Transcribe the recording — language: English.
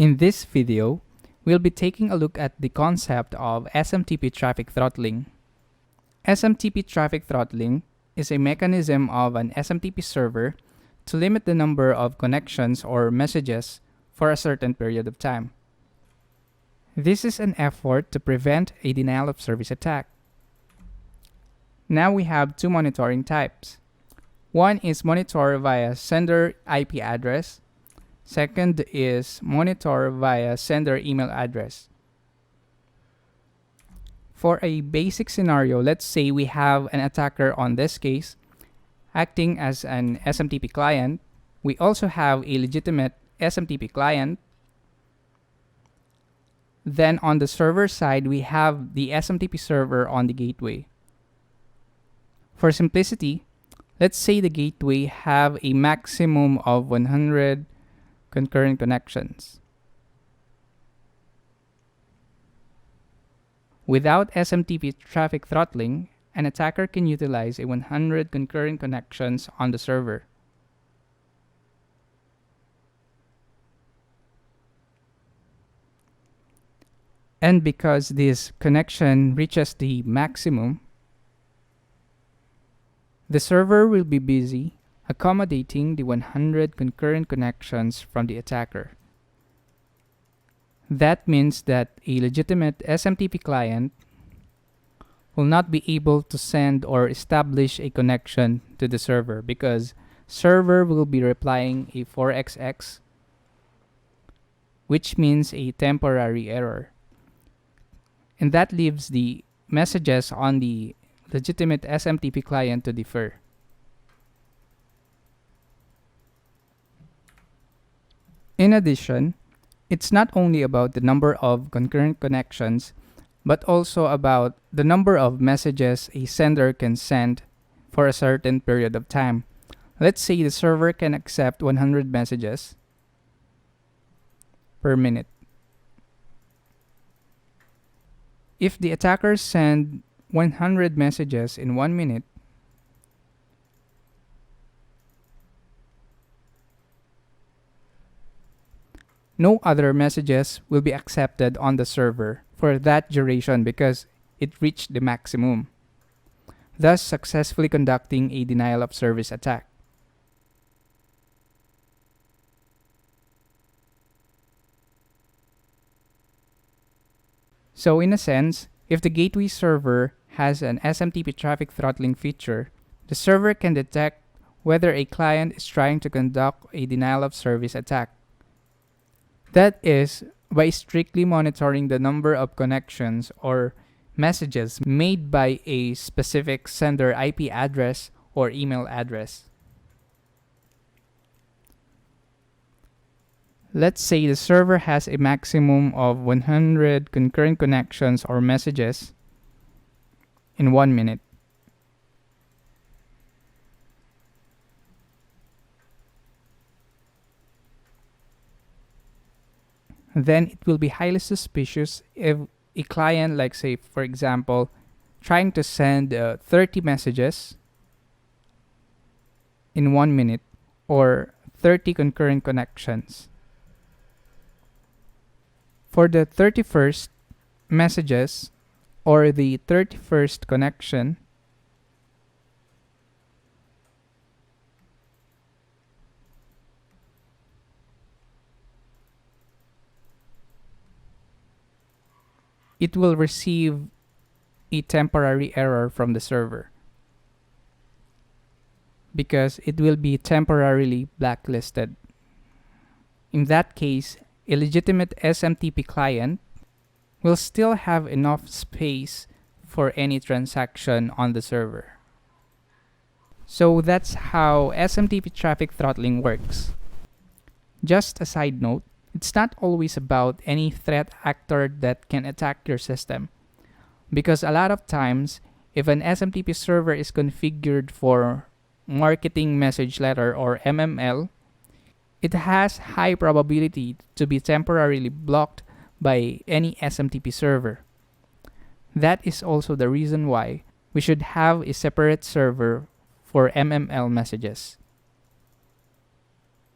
In this video, we'll be taking a look at the concept of SMTP traffic throttling. SMTP traffic throttling is a mechanism of an SMTP server to limit the number of connections or messages for a certain period of time. This is an effort to prevent a denial of service attack. Now we have two monitoring types. One is monitor via sender IP address. Second is monitor via sender email address. For a basic scenario, let's say we have an attacker on this case acting as an SMTP client. We also have a legitimate SMTP client. Then on the server side, we have the SMTP server on the gateway. For simplicity, let's say the gateway have a maximum of 100 concurrent connections. Without SMTP traffic throttling, an attacker can utilize a 100 concurrent connections on the server. And because this connection reaches the maximum, the server will be busy accommodating the 100 concurrent connections from the attacker. That means that a legitimate SMTP client will not be able to send or establish a connection to the server because server will be replying a 4xx, which means a temporary error. And that leaves the messages on the legitimate SMTP client to defer. In addition, it's not only about the number of concurrent connections, but also about the number of messages a sender can send for a certain period of time. Let's say the server can accept 100 messages per minute. If the attackers send 100 messages in 1 minute, no other messages will be accepted on the server for that duration because it reached the maximum, thus successfully conducting a denial of service attack. So in a sense, if the gateway server has an SMTP traffic throttling feature, the server can detect whether a client is trying to conduct a denial of service attack. That is, by strictly monitoring the number of connections or messages made by a specific sender IP address or email address. Let's say the server has a maximum of 100 concurrent connections or messages in 1 minute. Then it will be highly suspicious if a client, like say for example, trying to send 30 messages in 1 minute or 30 concurrent connections. For the 31st messages or the 31st connection, it will receive a temporary error from the server because it will be temporarily blacklisted. In that case, a legitimate SMTP client will still have enough space for any transaction on the server. So that's how SMTP traffic throttling works. Just a side note, it's not always about any threat actor that can attack your system, because a lot of times, if an SMTP server is configured for marketing message letter or MML, it has high probability to be temporarily blocked by any SMTP server. That is also the reason why we should have a separate server for MML messages.